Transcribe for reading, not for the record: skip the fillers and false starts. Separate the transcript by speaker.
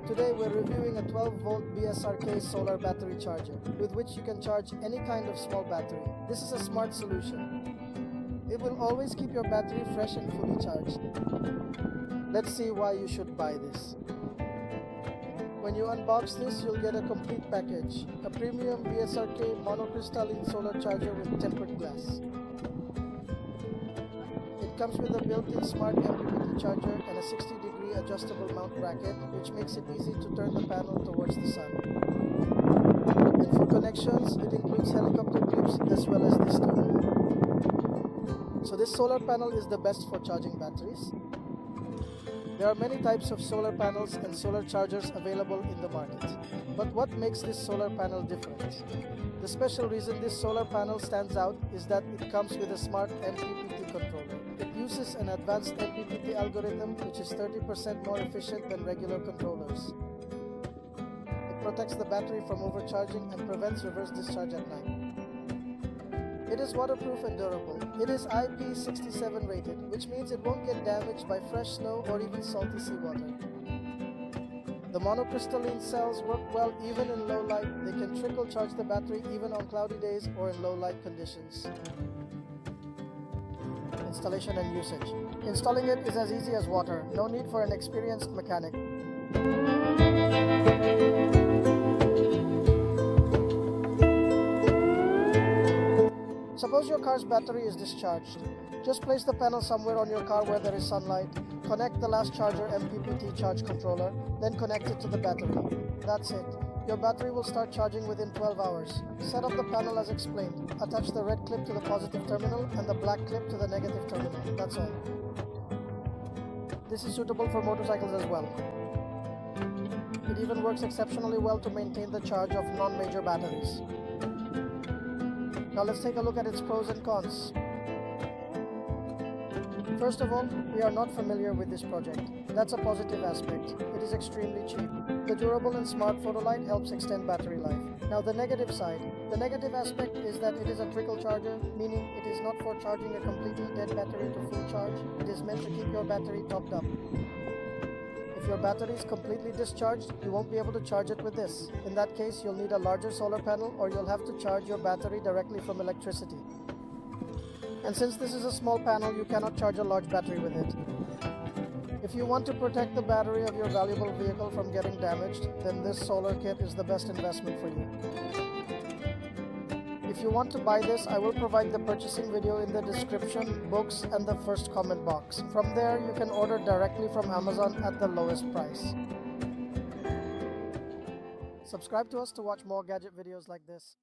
Speaker 1: Today we're reviewing a 12-volt BSRK solar battery charger with which you can charge any kind of small battery. This is a smart solution. It will always keep your battery fresh and fully charged. Let's see why you should buy this. When you unbox this, you'll get a complete package, a premium BSRK monocrystalline solar charger with tempered glass. It comes with a built-in smart MPPT charger and a 60-degree adjustable mount bracket, which makes it easy to turn the panel towards the sun. And for connections, it includes helicopter clips as well as this terminal. So this solar panel is the best for charging batteries. There are many types of solar panels and solar chargers available in the market. But what makes this solar panel different? The special reason this solar panel stands out is that it comes with a smart MPPT controller. It uses an advanced MPPT algorithm which is 30% more efficient than regular controllers. It protects the battery from overcharging and prevents reverse discharge at night. It is waterproof and durable. It is IP67 rated, which means it won't get damaged by fresh snow or even salty seawater. The monocrystalline cells work well even in low light. They can trickle charge the battery even on cloudy days or in low light conditions. Installation and usage. Installing it is as easy as water. No need for an experienced mechanic. Suppose your car's battery is discharged. Just place the panel somewhere on your car where there is sunlight, connect the last charger MPPT charge controller, then connect it to the battery. That's it. Your battery will start charging within 12 hours. Set up the panel as explained. Attach the red clip to the positive terminal and the black clip to the negative terminal. That's all. This is suitable for motorcycles as well. It even works exceptionally well to maintain the charge of non-major batteries. Now let's take a look at its pros and cons. First of all, we are not familiar with this project. That's a positive aspect. It is extremely cheap. The durable and smart photo light helps extend battery life. Now the negative side. The negative aspect is that it is a trickle charger, meaning it is not for charging a completely dead battery to full charge. It is meant to keep your battery topped up. If your battery is completely discharged, you won't be able to charge it with this. In that case, you'll need a larger solar panel or you'll have to charge your battery directly from electricity. And since this is a small panel, you cannot charge a large battery with it. If you want to protect the battery of your valuable vehicle from getting damaged, then this solar kit is the best investment for you. If you want to buy this, I will provide the purchasing video in the description, books, and the first comment box. From there, you can order directly from Amazon at the lowest price. Subscribe to us to watch more gadget videos like this.